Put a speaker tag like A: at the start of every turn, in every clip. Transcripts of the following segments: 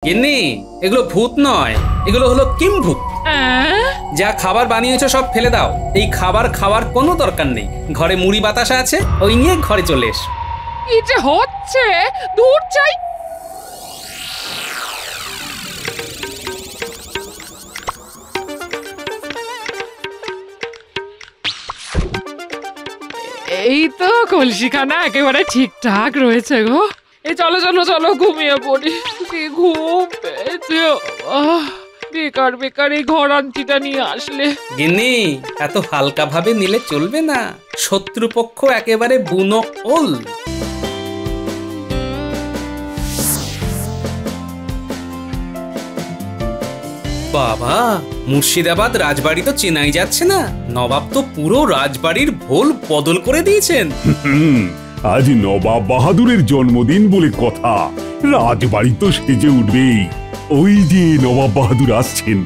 A: গিন্নি, এগুলো ভূত নয়, এগুলো হলো কিম্ভূত। যা খাবার বানিয়েছো সব ফেলে দাও। এই খাবার খাওয়ার কোনো দরকার নেই। ঘরে মুড়ি বাতাসা আছে, ওই নিয়ে ঘরে চলে এসো।
B: কি যে হচ্ছে, দূর চাই। এই তো কলসিখানা একেবারে ঠিকঠাক রয়েছে গো। এই চলো চলো চলো ঘুমিয়ে পড়ি, কি ঘুম পেয়েছে। বেকার বেকার এই ঘর আনতিটা নিয়ে আসলে।
A: গিন্নি, এত হালকা ভাবে নিলে চলবে না। শত্রুপক্ষ একেবারে বুনো ওল। বাবা, মুর্শিদাবাদ রাজবাড়ি তো চেনাই যাচ্ছে না। নবাব তো পুরো রাজবাড়ির ভোল বদল করে দিয়েছেন।
C: আজ নবাব বাহাদুরের জন্মদিন বলে কথা, রাজবাড়ি তো সেজে উঠবেই। ওই যে নবাব বাহাদুর আসছেন।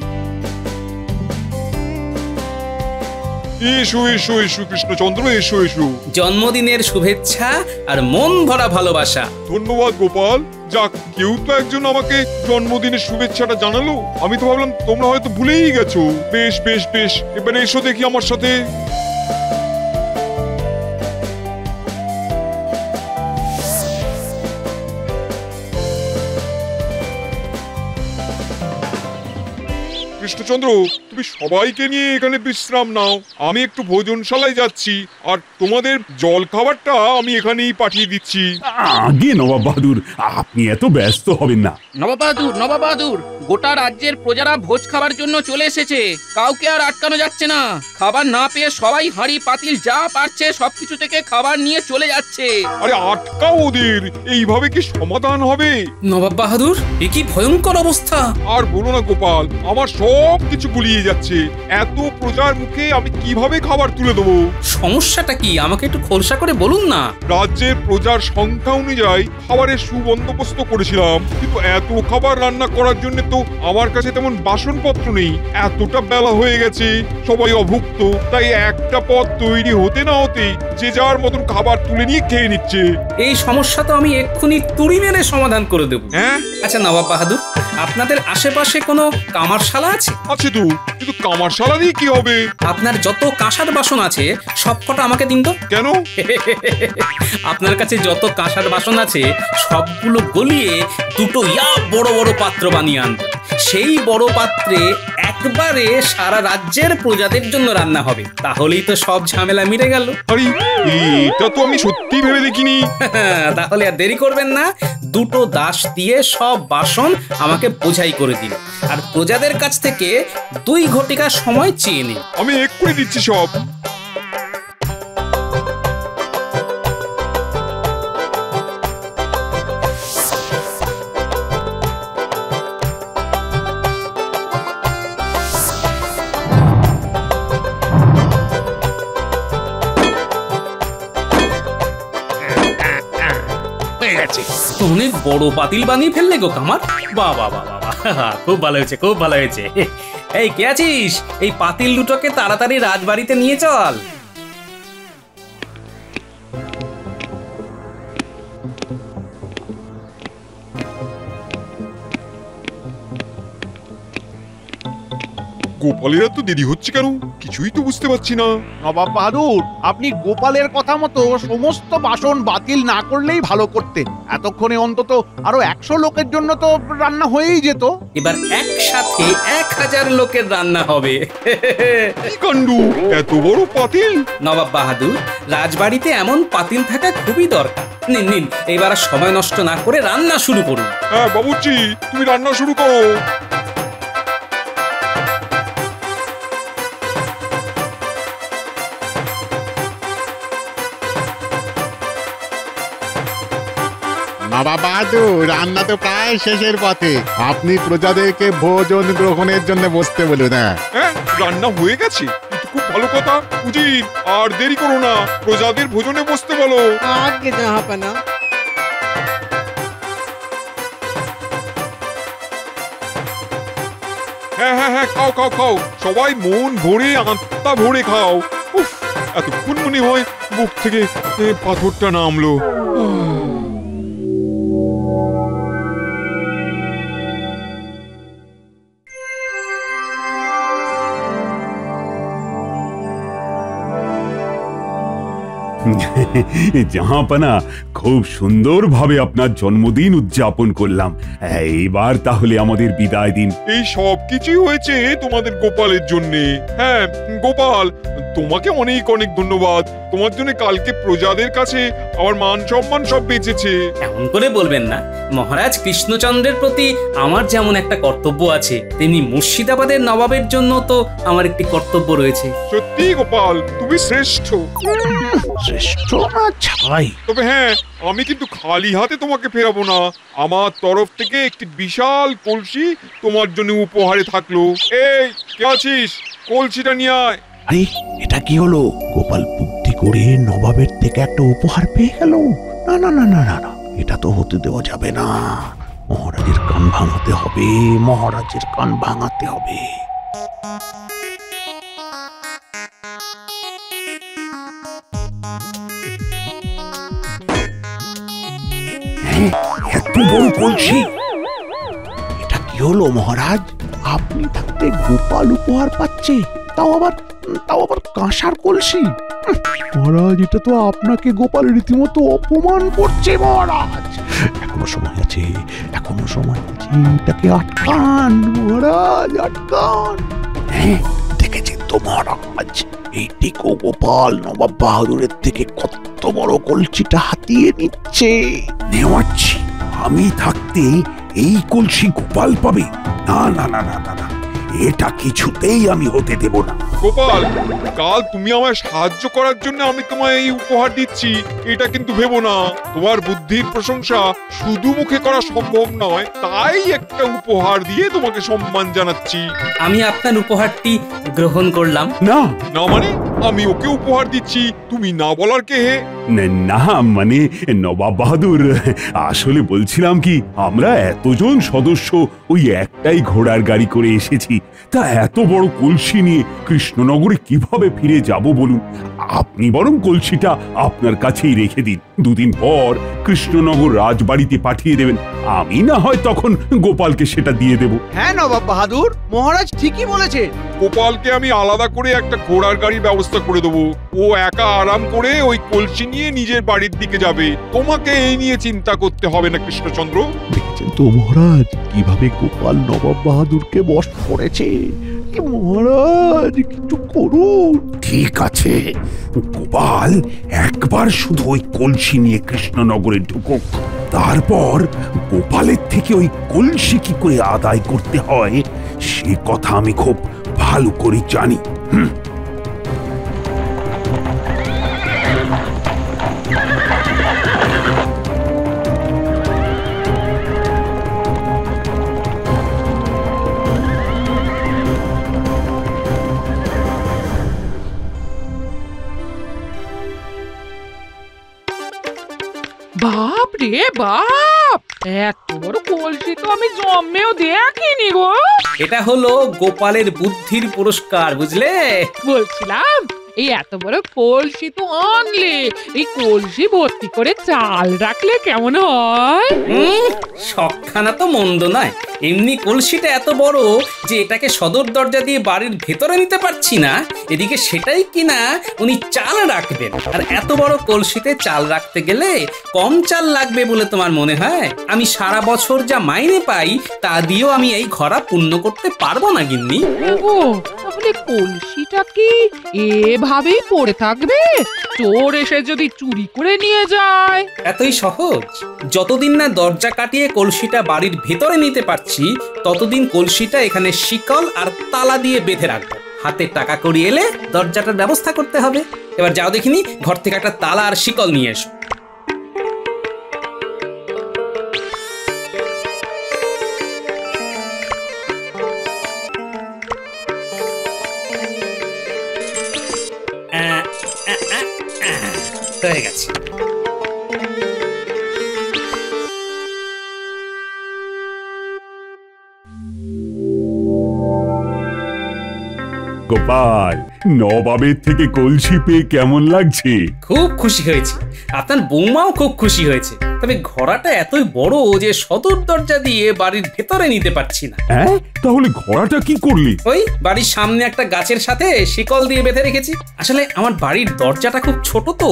D: এসো এসো এসো কৃষ্ণচন্দ্র, এসো এসো।
A: জন্মদিনের শুভেচ্ছা আর মন ভরা ভালোবাসা।
D: ধন্যবাদ গোপাল। যাক, কেউ তো একজন আমাকে জন্মদিনের শুভেচ্ছাটা জানালো। আমি তো ভাবলাম তোমরা হয়তো ভুলেই গেছো। বেশ বেশ বেশ, এবারে এসো দেখি আমার সাথে। কৃষ্ণচন্দ্র, তুমি সবাইকে নিয়ে এখানে বিশ্রাম নাও। আমি একটু ভোজনশালায় যাচ্ছি, আর তোমাদের জল খাবারটা আমি এখানেই পাঠিয়ে দিচ্ছি।
C: আগে নবাব বাহাদুর, আপনি এত ব্যস্ত হবেন না।
E: নবাব বাহাদুর, গোটা রাজ্যের প্রজারা ভোজ খাবার জন্য চলে এসেছে। কাউকে আর আটকানো যাচ্ছে না। খাবার না পেয়ে সবাই হাঁড়ি পাতিল যা পারছে সবকিছু থেকে খাবার নিয়ে চলে যাচ্ছে।
D: আরে আটকাও ওদের, এইভাবে কি সমাধান হবে?
A: নবাব বাহাদুর, এ কি ভয়ঙ্কর অবস্থা।
D: আর বলো না গোপাল, আমার সব কিছু গুলিয়ে যাচ্ছে। এত প্রজার মুখে আমি কিভাবে খাবার তুলে দেবো?
A: সমস্যাটা কি, আমাকে একটু খোলসা করে বলুন না।
D: রাজ্যের প্রজার সংখ্যা অনুযায়ী খাবারের সুবন্দোবস্ত করেছিলাম, কিন্তু এত খাবার রান্না করার জন্য তো আমার কাছে তেমন বাসনপত্র নেই। এতটা বেলা হয়ে গেছে, সবাই অভুক্ত, তাই একটা পদ তৈরি হতে না হতেই যে যার মতন খাবার তুলে নিয়ে খেয়ে নিচ্ছে।
A: এই সমস্যা তো আমি এক্ষুনি তুড়ি মেরে সমাধান করে দেব।
D: হ্যাঁ,
A: আচ্ছা নবাব বাহাদুর, আপনাদের আশেপাশে কোনো কামারশালা আছে?
D: আছে তো, কিন্তু কামারশালা দিয়ে কি হবে?
A: আপনার যত কাঁসার বাসন আছে সব কটা আমাকে দিন তো।
D: কেন?
A: আপনার কাছে যত কাঁসার বাসন আছে সবগুলো গলিয়ে দুটো বড় বড় পাত্র বানিয়ে আনবেন। সেই বড় পাত্রে একবারে সারা রাজ্যের প্রজাদের জন্য রান্না হবে। তাহলেই তো সব ঝামেলা মিটে গেল।
D: আরে, এটা তো আমি সত্যি ভেবে দেখিনি।
A: তাহলে আর দেরি করবেন না, দুটো দাস দিয়ে সব বাসন আমাকে বোঝাই করে দিন, আর প্রজাদের কাছ থেকে 2 ঘটিকা সময় চেয়ে নিন।
D: আমি এক্ষুনি দিচ্ছি সব।
A: অনেক বড় পাতিল বানিয়ে ফেললে গো কামার। বাবা বাবা, খুব ভালো হয়েছে, খুব ভালো হয়েছে। এই কে আছিস, এই পাতিল দুটোকে তাড়াতাড়ি রাজবাড়িতে নিয়ে চল।
D: গোপালের এত দেরি হচ্ছে কেন? কিছুই তো বুঝতে পারছি না।
F: নবাব বাহাদুর, আপনি গোপালের কথা মতো সমস্ত বাসন বাতিল না করলেই ভালো করতেন। এতক্ষণে অন্তত আরো 100 লোকের জন্য তো রান্না হয়েই যেত।
A: এবার একসাথে 1000 লোকের রান্না হবে।
D: কি কাণ্ড, এত বড় পাতিল!
A: নবাব বাহাদুর, রাজবাড়িতে এমন পাতিল থাকা খুবই দরকার। নিন নিন, এবার আর সময় নষ্ট না করে রান্না শুরু করুন।
D: হ্যাঁ বাবুর্চি, তুমি রান্না শুরু করো।
G: নবাব বাহাদুর, রান্না তো প্রায় শেষের পথে। আপনি প্রজাদেরকে ভোজন গ্রহণের জন্য বসতে বলুন।
D: হ্যাঁ, রান্না হয়ে গেছে, কিন্তু খুব ভালো কথা। উজির, আর দেরি করো না, প্রজাদের ভোজনে বসতে বলো।
H: আগে জাহাপানা।
D: হ্যাঁ হ্যাঁ হ্যাঁ, খাও খাও খাও, সবাই মন ভরে আত্মা ভরে খাও। উফ, এতক্ষণ মনে হয় বুক থেকে পাথরটা নামলো।
C: জাহাপানা, খুব সুন্দরভাবে আপনার জন্মদিন উদযাপন করলাম। এইবার তাহলে আমাদের বিদায় দিন।
D: এই সব কিছুই হয়েছে তোমাদের গোপালের জন্য। হ্যাঁ গোপাল, তোমাকে অনেক অনেক ধন্যবাদ। তোমার জন্য কালকে প্রজাদের কাছে আমার মান সম্মান সব বেঁচেছে।
A: এমন করে বলবেন না মহারাজ। কৃষ্ণচন্দ্রের প্রতি আমার যেমন একটা কর্তব্য আছে, তেমনি মুর্শিদাবাদের নবাবের জন্য তো আমার একটি কর্তব্য রয়েছে।
D: সত্যি গোপাল, তুমি শ্রেষ্ঠ।
F: শ্রেষ্ঠ না ছাই।
D: তবে হ্যাঁ, আমি কিন্তু খালি হাতে তোমাকে ফেরাবো না। আমার তরফ থেকে একটি বিশাল কলসি তোমার জন্য উপহারে থাকলো। এই কে আছিস, কলসিটা নিয়ে আয়।
F: আরে এটা কি হলো? গোপাল বুদ্ধি করে নবাবের থেকে একটা উপহার পেয়ে গেল। না না না না না না, এটা তো হতে দেওয়া যাবে না। মহারাজের কান ভাঙাতে হবে, মহারাজের কান ভাঙাতে হবে। এত বড় কলসি! এটা কি হলো মহারাজ? আপনি থাকতে গোপাল উপহার পাচ্ছে, তাও আবার কাঁসার কলসি। মহারাজ, এটা তো আপনাকে গোপাল রীতিমতো অপমান করছে মহারাজ। এখনো সময় আছে, এখনো সময় আছে, এটাকে আটকান মহারাজ, আটকান। হ্যাঁ, দেখেছেন তো মহারাজ, এই টিকো গোপাল নবাব বাহাদুরের থেকে কত বড় কলসিটা হাতিয়ে নিচ্ছে।
C: নেওয়াচ্ছি, আমি থাকতে এই কলসি গোপাল পাবে? না না না না না না, এটা কিছুতেই আমি হতে দেব না।
D: গোপাল, কাল তুমি আমায় সাহায্য করার জন্য আমি তোমায় এই উপহার দিচ্ছি, এটা কিন্তু ভেবো না। তোমার বুদ্ধির প্রশংসা শুধু মুখে করা সম্ভব নয়, তাই একটা উপহার দিয়ে তোমাকে সম্মান জানাচ্ছি।
A: আমি আপনার উপহারটি গ্রহণ করলাম।
C: না
D: না মানে? আমি ওকে উপহার দিচ্ছি, তুমি না বলার কে হে?
C: না মানে নবাব বাহাদুর, আসলে বলছিলাম কি, আমরা এতজন সদস্য ওই একটাই ঘোড়ার গাড়ি করে এসেছি, তা এত বড় কলসি নিয়ে কৃষ্ণনগরে কিভাবে ফিরে যাব বলুন? আপনি বরং কলসিটা আপনার কাছেই রেখে দিন, দুদিন পর কৃষ্ণনগর রাজবাড়িতে পাঠিয়ে দেবেন। আমি না হয় তখন গোপালকে সেটা দিয়ে দেব।
H: হ্যাঁ নবাব বাহাদুর, মহারাজ ঠিকই বলেছে।
D: গোপালকে আমি আলাদা করে একটা ঘোড়ার গাড়ির ব্যবস্থা করে দেবো। ও একা আরাম করে ওই কলসি নিয়ে নিজের বাড়ির দিকে যাবে। তোমাকে এই নিয়ে চিন্তা করতে হবে না কৃষ্ণচন্দ্র।
F: দেখছেন তো মহারাজ, কিভাবে গোপাল নবাব বাহাদুরকে বশ করেছে। মহারাজ, কিছু করুন।
C: ঠিক আছে, গোপাল একবার শুধু ওই কলসি নিয়ে কৃষ্ণনগরে ঢুকুক, তারপর গোপালের থেকে ওই কলসি কি করে আদায় করতে হয় সে কথা আমি খুব ভালো করে জানি।
B: বাপ রে বাপ, এত বড় কলসি তো আমি জন্মেও দেখিনি গো।
A: এটা হলো গোপালের বুদ্ধির পুরস্কার, বুঝলে?
B: বলছিলাম, এই এত বড় কলসি তো আনলে, এই কলসি ভর্তি করে চাল রাখলে কেমন হয়?
A: শখখানা তো মন্দ নয়। এমনি কলসিটা এত বড় যে এটাকে সদর দরজা দিয়ে বাড়ির ভেতরে নিতে পারছি না, এদিকে সেটাই কিনা উনি চাল রাখবেন। আর এত বড় কলসিতে চাল রাখতে গেলে কম চাল লাগবে বলে তোমার মনে হয়? আমি সারা বছর যা মাইনে পাই তা দিয়েও আমি এই ঘোড়া পূর্ণ করতে পারবো না গিন্নি।
B: ও, তাহলে কলসিটা কি এভাবেই পড়ে থাকবে? চোর এসে যদি চুরি করে নিয়ে যায়?
A: এতই সহজ। যতদিন না দরজা কাটিয়ে কলসিটা বাড়ির ভেতরে নিতে পারছি, ততদিন কলসিটা এখানে শিকল আর তালা দিয়ে বেঁধে রাখবো। হাতে টাকা কড়ি এলে দরজাটার ব্যবস্থা করতে হবে। এবার যাও দেখিনি, ঘর থেকে একটা তালা আর শিকল নিয়ে এসো। হয়ে গেছে।
C: গোপাল, নবাবের থেকে কলসি পেয়ে কেমন লাগছে?
A: খুব খুশি হয়েছি, আপনার বৌমাও খুব খুশি হয়েছে। তবে ঘোড়াটা এতই বড় যে সদর দরজা দিয়ে বাড়ির ভেতরে নিতে পারছি না।
C: হ্যাঁ, তাহলে ঘোড়াটা কি করলি?
A: ওই বাড়ির সামনে একটা গাছের সাথে শিকল দিয়ে বেঁধে রেখেছি। আসলে আমার বাড়ির দরজাটা খুব ছোট তো,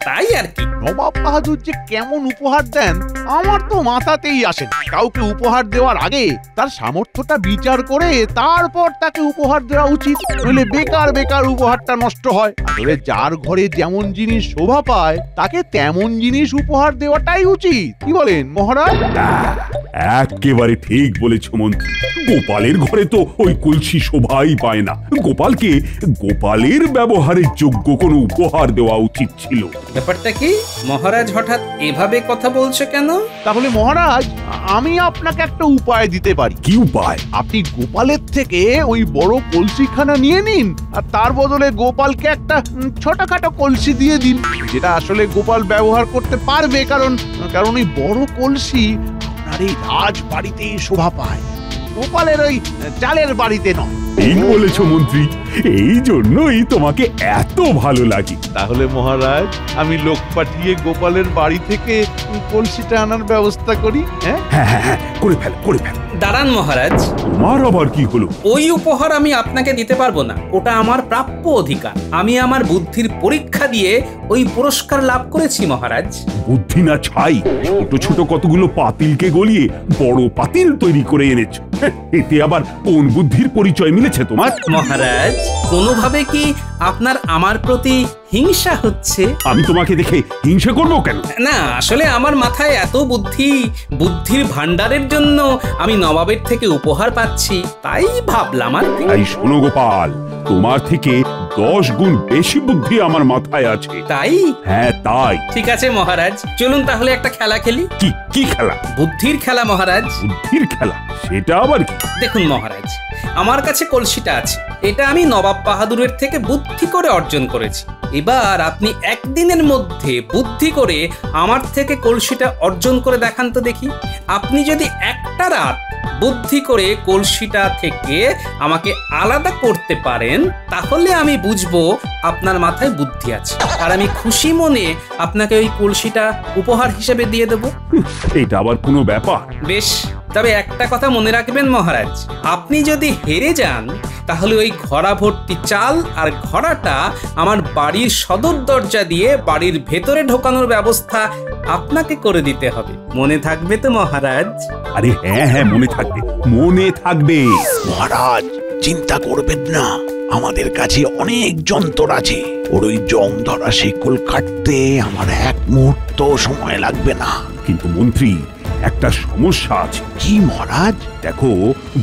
A: তাই আর কি।
F: নবাব বাহাদুর যে কেমন উপহার দেন আমার তো মাথাতেই আসে না। কাউকে উপহার দেওয়ার আগে তার সামর্থ্যটা বিচার করে তারপর তাকে উপহার দেওয়া উচিত, নইলে বেকার বেকার উপহারটা নষ্ট হয়। আসলে যার ঘরে যেমন জিনিস শোভা পায় তাকে তেমন জিনিস উপহার দেওয়াটাই উচিত। কি বলেন মহারাজ?
C: একেবারে ঠিক বলেছ মন্ত্রী। গোপালের ঘরে তো ওই কলসি শোভাই পায় না। গোপালের ব্যবহারের যোগ্য কোনো উপহার দেওয়া উচিত ছিল।
A: ব্যাপারটা কি মহারাজ, হঠাৎ এভাবে কথা বলছো কেন?
F: তাহলে মহারাজ আমি আপনাকে একটা উপায় দিতে পারি।
C: কি উপায়?
F: আপনি গোপালের থেকে ওই বড় কলসিখানা নিয়ে নিন, আর তার বদলে গোপালকে একটা ছোটখাটো কলসি দিয়ে দিন, যেটা আসলে গোপাল ব্যবহার করতে পারবে। কারণ ওই বড় কলসি আপনার এই রাজ বাড়িতেই শোভা পায়, গোপালের ওই চালের বাড়িতে নয়।
C: ঠিক বলেছ মন্ত্রী, এই জন্যই তোমাকে এত ভালো লাগে।
F: তাহলে মহারাজ আমি লোক পাঠিয়ে গোপালের বাড়ি থেকে কলসিটা আনার ব্যবস্থা করি। হ্যাঁ
C: হ্যাঁ হ্যাঁ হ্যাঁ, করে ফেল করে ফেল।
A: দাঁড়ান মহারাজ,
C: তোমার আবার কি হলো?
A: ওই উপহার আমি আপনাকে দিতে পারবো না, ওটা আমার প্রাপ্য অধিকার। আমি আমার বুদ্ধির পরীক্ষা দিয়ে ওই পুরস্কার লাভ করেছি মহারাজ।
C: বুদ্ধি না ছাই, ছোট ছোট কতগুলো পাতিলকে গলিয়ে বড় পাতিল তৈরি করে এনেছো। এতে আবার কোন বুদ্ধির পরিচয় মিলেছে তোমার?
A: মহারাজ, কোনোভাবে কি আপনার আমার প্রতি হিংসা হচ্ছে?
C: আমি তোমাকে দেখে হিংসা করবো কেন?
A: না, আসলে আমার মাথায় এত বুদ্ধির ভান্ডারের জন্য আমি নবাবের থেকে উপহার পাচ্ছি, তাই ভাবলাম আর কি।
C: তাই শোনো গোপাল, তোমার থেকে 10 গুণ বেশি বুদ্ধি আমার মাথায় আছে।
A: তাই?
C: হ্যাঁ তাই।
A: ঠিক আছে মহারাজ, চলুন তাহলে একটা খেলা খেলি।
C: কি খেলা?
A: বুদ্ধির খেলা মহারাজ।
C: বুদ্ধির খেলা? সেটা আবার কি?
A: দেখুন মহারাজ, আমার কাছে কলসিটা আছে, এটা আমি নবাব বাহাদুরের থেকে বুদ্ধি করে অর্জন করেছি। এবার আপনি একদিনের মধ্যে বুদ্ধি করে আমার থেকে কলসিটা অর্জন করে দেখান তো দেখি। আপনি যদি একটা রাত বুদ্ধি করে কলসিটা থেকে আমাকে আলাদা করতে পারেন, তাহলে আমি বুঝবো আপনার মাথায় বুদ্ধি আছে, আর আমি খুশি মনে আপনাকে ওই কলসিটা উপহার হিসেবে দিয়ে দেব।
C: এটা আবার কোনো ব্যাপার?
A: বেশ, তবে একটা কথা মনে রাখবেন মহারাজ, আপনি যদি হেরে যান তাহলে ওই ঘোড়া ভর্তি চাল আর ঘোড়াটা আমার বাড়ির সদর দরজা দিয়ে বাড়ির ভেতরে ঢোকানোর ব্যবস্থা আপনাকে করে দিতে হবে। মনে থাকবে তো মহারাজ?
C: আরে হ্যাঁ হ্যাঁ, মনে থাকবে, মনে থাকবে।
F: মহারাজ চিন্তা করবেন না, আমাদের কাছে অনেক যন্ত্র আছে। ওর ওই জং ধরা শিকল কাটতে আমার এক মুহূর্ত সময় লাগবে না।
C: কিন্তু মন্ত্রী, একটা সমস্যা আছে।
F: কি মহারাজ?
C: দেখো,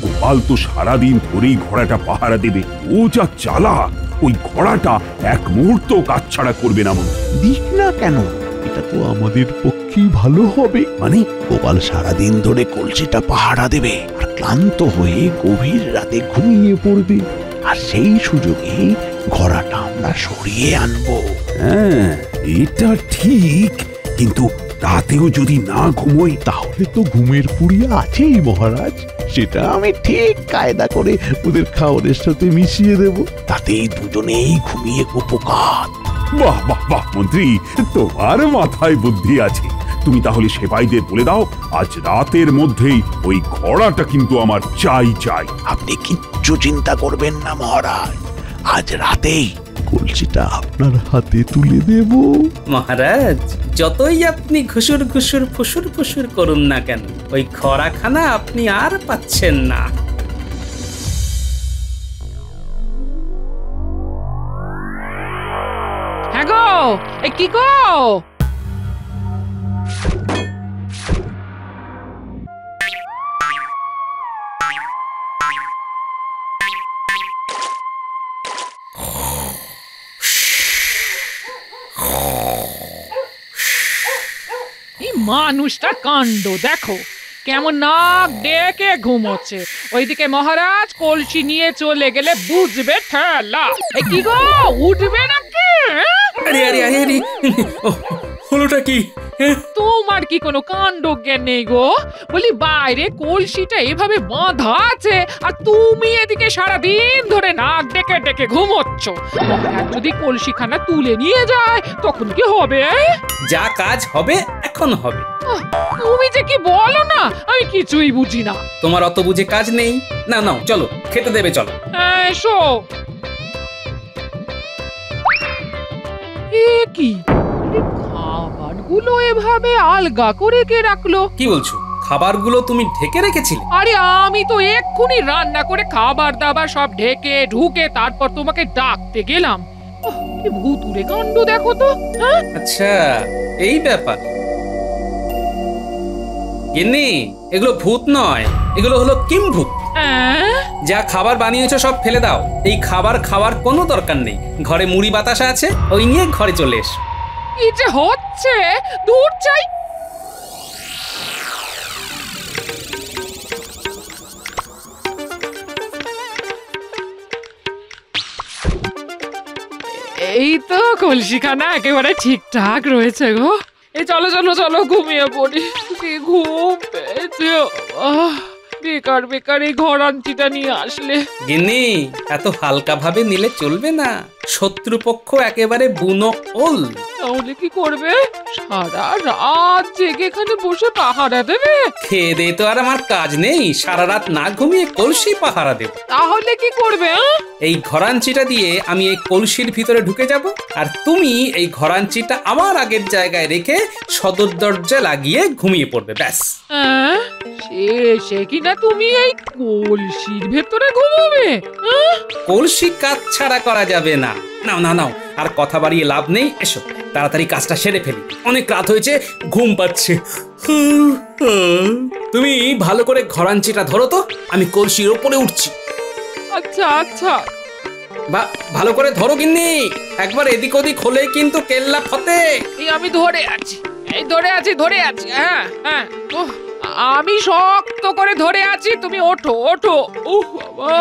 C: গোপাল তো সারাদিন ধরেই ঘোড়াটা পাহারা দেবে। ও যা চালাক, ওই ঘোড়াটা এক মুহূর্ত কাজ ছাড়া করবে না মন্ত্রী।
F: দিক না কেন, এটা তো আমাদের পক্ষেই ভালো হবে।
C: মানে?
F: গোপাল সারাদিন ধরে কলসিটা পাহারা দেবে আর ক্লান্ত হয়ে গভীর রাতে ঘুমিয়ে পড়বে, আর সেই সুযোগে ঘোড়াটা আমরা সরিয়ে আনবো।
C: হ্যাঁ, এটা ঠিক, কিন্তু রাতেও যদি না ঘুমোই?
F: তাহলে তো ঘুমের পুড়িয়া আছেই মহারাজ, সেটা আমি ঠিক কায়দা করে ওদের খাওয়ারের সাথে মিশিয়ে দেব, তাতেই দুজনেই ঘুমিয়ে উপকার।
C: বাহ বাহ বাহ মন্ত্রী, তোমার মাথায় বুদ্ধি আছে। তুমি তাহলে সেপাইদের বলে দাও, আজ রাতের মধ্যেই ওই ঘোড়াটা কিন্তু আমার চাই চাই।
F: আপনি কিচ্ছু চিন্তা করবেন না মহারাজ, আজ রাতেই কলসিটা আপনার হাতে তুলে দেব।
A: মহারাজ, যতই আপনি ঘুষুর ঘুষুর ফুসুর ফুসুর করুন না কেন, ওই খড়াখানা আপনি আর পাচ্ছেন না।
B: হ্যাঁ গো, কি গো? মানুষটার কাণ্ড দেখো, কেমন নাক ডেকে ঘুমোচ্ছে। ওইদিকে মহারাজ কলসি নিয়ে চলে গেলে বুঝবে ঠেলা। কি গো, উঠবে নাকি?
A: আরে আরে আরে আরে, হলোটা কি?
B: তোমার কি কোনো কাণ্ড জ্ঞান নেই গো? বলি বাইরে কলসিটা এভাবে বাঁধা আছে আর তুমি এদিকে সারাদিন ধরে নাক ডেকে ডেকে ঘুমোচ্ছ। মহারাজ যদি কলসিখানা তুলে নিয়ে যায় তখন কি হবে?
A: যা কাজ হবে এখন হবে।
B: তুমি যে কি বলো না, আমি কিছুই বুঝি না।
A: তোমার অত বুঝে কাজ নেই। না নাও চলো, খেতে দেবে চলো।
B: এসো। এ কি খাবারগুলো এভাবে আলগা করে কে রাখলো?
A: কি বলছো? খাবারগুলো তুমি ঢেকে রেখেছিলে?
B: আরে আমি তো এক্ষুনি রান্না করে খাবার দাবার সব ঢেকে ঢুকে তারপর তোমাকে ডাকতে গেলাম। কি ভুতুরে কাণ্ড দেখো তো।
A: আচ্ছা এই ব্যাপার। গিন্নি, এগুলো ভূত নয়, এগুলো হলো কিমভূত। যা খাবার বানিয়েছো সব ফেলে দাও। এই খাবার খাওয়ার কোনো দরকার নেই। ঘরে মুড়ি বাতাসা আছে, ওই নিয়ে ঘরে চলে এসো।
B: কি যে হচ্ছে, দূর চাই। এই তো কলসিখানা একেবারে ঠিকঠাক রয়েছে গো। এই চলো চলো চলো ঘুমিয়ে পড়ি, কি ঘুম পেয়েছে। বেকার বেকার এই ঘর আনটিটা নিয়ে আসলে।
A: গিন্নি, এত হালকা ভাবে নিলে চলবে না। শত্রুপক্ষ একেবারে বুনো ওল।
B: তাহলে কি করবে? সারা রাত জেগে এখানে বসে পাহারা দেবে?
A: খেয়ে দে তো আর আমার কাজ নেই। সারা রাত না ঘুমিয়ে কলসি পাহারা দেব।
B: তাহলে কি করবে?
A: এই ঘরাঞ্চিটা দিয়ে আমি এই কলসির ভিতরে ঢুকে যাব, আর তুমি এই ঘরাঞ্চিটা আমার আগের জায়গায় রেখে সদর দরজা লাগিয়ে ঘুমিয়ে পড়বে। ব্যাস।
B: সে কিনা তুমি এই কলসির ভেতরে ঘুমাবে?
A: কলসি কাজ ছাড়া করা যাবে না। নাও নাও নাও, আর কথা বাড়িয়ে লাভ নেই। এসো তাড়াতাড়ি কাজটা সেরে ফেলি, অনেক রাত হয়েছে, ঘুম পাচ্ছে। তুমি ভালো করে ঘরাঞ্চিটা ধরো তো, আমি কলসির ওপরে উঠছি।
B: আচ্ছা আচ্ছা।
A: বা ভালো করে ধরো গিন্নি, একবার এদিক ওদিক হলে কিন্তু কেল্লা ফতে।
B: এই আমি ধরে আছি, এই ধরে আছি। হ্যাঁ হ্যাঁ, আমি শক্ত করে ধরে আছি, তুমি ওঠো ওঠো। বাবা,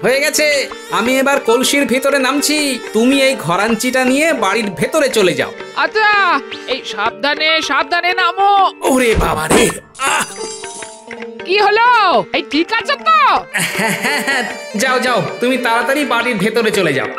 A: হয়ে গেছে। আমি এবার কলসির ভিতরে নামছি, তুমি এই ঘরাঞ্চিটা নিয়ে বাড়ির ভেতরে চলে যাও।
B: আচ্ছা, এই সাবধানে সাবধানে নামো।
A: ওরে বাবা রে,
B: কি হলো? এই ঠিক আছে তো?
A: যাও যাও, তুমি তাড়াতাড়ি বাড়ির ভেতরে চলে যাও।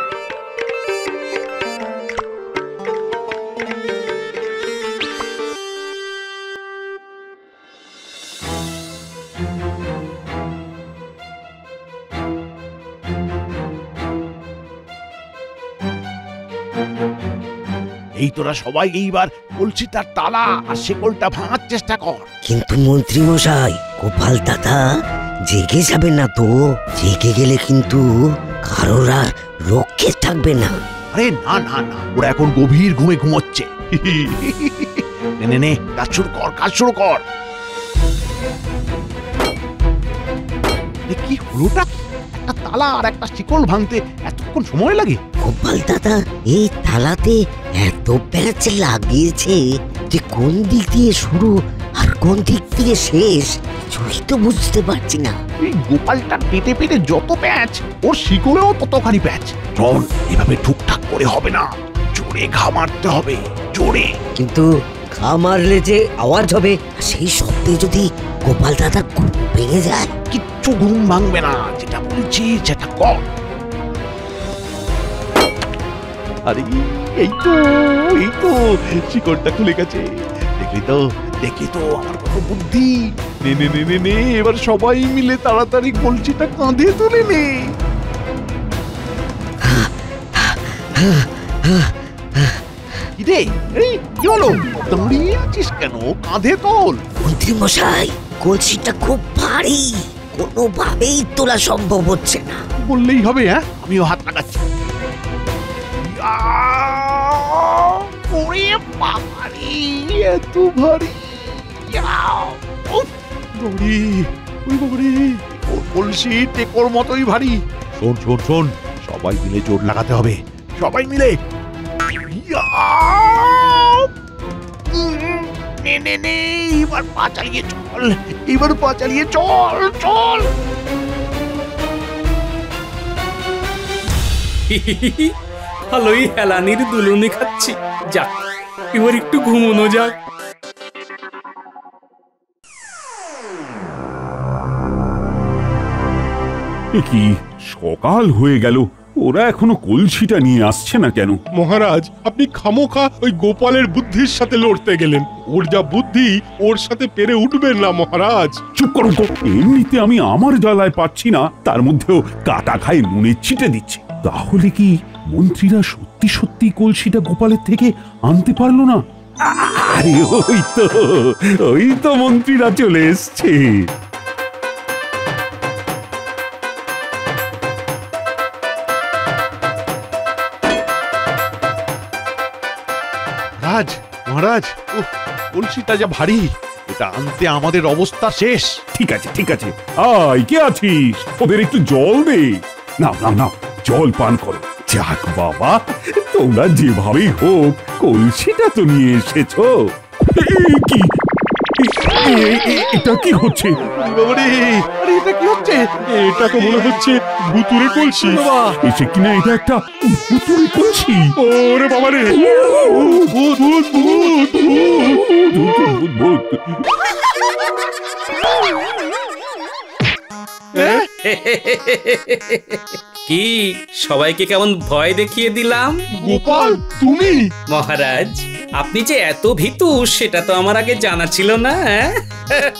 F: এই তোরা সবাই এইবার কলসিটার তালা আর শেকলটা ভাঙার চেষ্টা কর।
I: কিন্তু মন্ত্রী মশাই, গোপাল দাদা জেগে যাবে না তো? জেগে গেলে কিন্তু কারোর আর রক্ষে থাকবে না।
F: আরে না না না, ওরা এখন গভীর ঘুমে ঘুমোচ্ছে। নে নে নে, কাজ শুরু কর। কি হলোটা? একটা তালা আর একটা শিকল ভাঙতে এতক্ষণ সময় লাগে?
I: গোপাল দাদা এই তালাতে এত প্যাঁচ লাগিয়েছে যে কোন দিক দিয়ে শুরু আর কোন দিক দিয়ে শেষ কিছুই তো বুঝতে পারছি না।
F: এই গোপালটা পেটে পেটে যত প্যাঁচ, ওর শিকলেও ততখানি প্যাঁচ। চল, এভাবে ঠুকঠাক করে হবে না, জোরে ঘা মারতে হবে, জোরে।
I: কিন্তু ঘা মারলে যে আওয়াজ হবে, সেই শব্দে যদি গোপাল দাদা ঘুম ভেঙে যায়?
F: কিচ্ছু ঘুম ভাঙবে না, যেটা বলছি সেটা কর। আরে এই তো শিকলটা খুলে গেছে। দেখলি তো আমার কত বুদ্ধি। নে নে নে নে নে, এবার সবাই মিলে তাড়াতাড়ি কলসিটা কাঁধে তুলে নে। এই কি হলো? দাঁড়িয়ে আছিস কেন? কাঁধে তোল।
I: মন্ত্রী মশাই, কলসিটা খুব ভারী, কোনোভাবেই তোলা সম্ভব হচ্ছে না।
F: বললেই হবে? হ্যাঁ, আমিও হাত লাগাচ্ছি। ওরে বাবা রে, এত ভারী! কলসি টেকোর মতোই ভারী। শোন, সবাই মিলে জোর লাগাতে হবে। সবাই মিলে। নে, এবার পা চালিয়ে চল।
A: ভালোই হেলানির দুলুনি খাচ্ছি। যাক, এবার একটু ঘুমোনো যাক।
C: এ কি সকাল হয়ে গেল, ওরা এখনো কলসিটা নিয়ে আসছে না কেন?
J: মহারাজ, আপনি খামোখা ওই গোপালের বুদ্ধির সাথে লড়তে গেলেন। ওর যা বুদ্ধি, ওর সাথে পেরে উঠবেন না মহারাজ।
C: চুপ করো তো, এমনিতে আমি আমার জ্বালায় পাচ্ছি না, তার মধ্যেও কাটা খায় নুনের ছিটে দিচ্ছে। তাহলে কি মন্ত্রীরা সত্যি সত্যি কলসিটা গোপালের থেকে আনতে পারলো না? আরে ওই তো মন্ত্রীরা চলে এসছে।
F: রাজ, মহারাজ, কলসিটা যা ভারী, এটা আনতে আমাদের অবস্থা শেষ।
C: ঠিক আছে ঠিক আছে, আয় কে আছিস, ওদের একটু জল দে। না না না, জল পান করো। যাক বাবা, তোমরা যেভাবেই হোক কলসিটা তো নিয়ে এসেছো। কি এটা কি হচ্ছে?
F: বাবারে, আরে এটা কি হচ্ছে?
J: এটা তো মনে হচ্ছে ভুতুরে কলসি।
C: এসে কিনা এটা একটা ভুতুড়ে কলসি।
J: ওরে বাবারে, ভূত ভূত ভূত
C: ভূত ভূত।
A: কি সবাইকে কেমন ভয় দেখিয়ে দিলাম?
J: গোপাল, তুমি?
A: মহারাজ, আপনি যে এত ভীতু সেটা তো আমার আগে জানা ছিল না।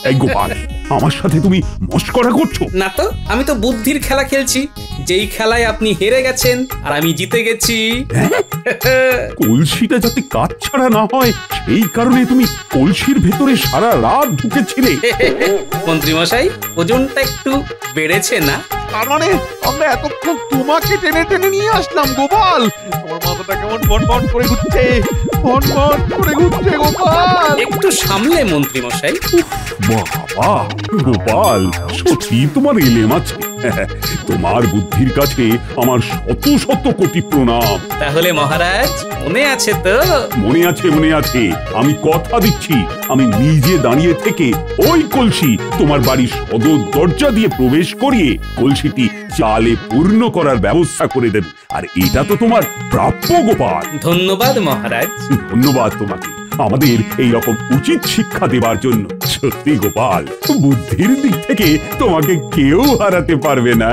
C: এই গোপাল, আমার সাথে তুমি মস্করা করছো?
A: না তো, আমি তো বুদ্ধির খেলা খেলছি, যেই খেলায় আপনি হেরে গেছেন আর আমি জিতে গেছি।
C: কলসিটা যাতে কাজ ছাড়া না হয় সেই কারণে তুমি কলসির ভেতরে সারা রাত ঢুকেছিলে।
A: মন্ত্রী মশাই, ওজনটা একটু বেড়েছে না?
F: তার মানে আমরা এতক্ষণ তোমাকে টেনে টেনে নিয়ে আসলাম গোপাল। তোমার মাথাটা কেমন ভনভন করে ঘুরছে, ভনভন করে ঘুরছে গোপাল।
A: একটু সামলে মন্ত্রী মশাই।
C: বাবা গোপাল, সত্যি তোমার এলেম আছে। তোমার বুদ্ধির কাছে আমার শত শত কোটি প্রণাম।
A: তাহলে মহারাজ, মনে আছে তো?
C: মনে আছে মনে আছে, আমি কথা দিচ্ছি, আমি নিজে দাঁড়িয়ে থেকে ওই কলসি তোমার বাড়ির সদর দরজা দিয়ে প্রবেশ করিয়ে কলসিটি চালে পূর্ণ করার ব্যবস্থা করে দেব। আর এটা তো তোমার প্রাপ্য গোপাল।
A: ধন্যবাদ মহারাজ।
C: ধন্যবাদ তোমাকে আমাদের এই রকম উচিত শিক্ষা দেবার জন্য। সত্যি গোপাল, বুদ্ধির দিক থেকে তোমাকে কেউ হারাতে পারবে না।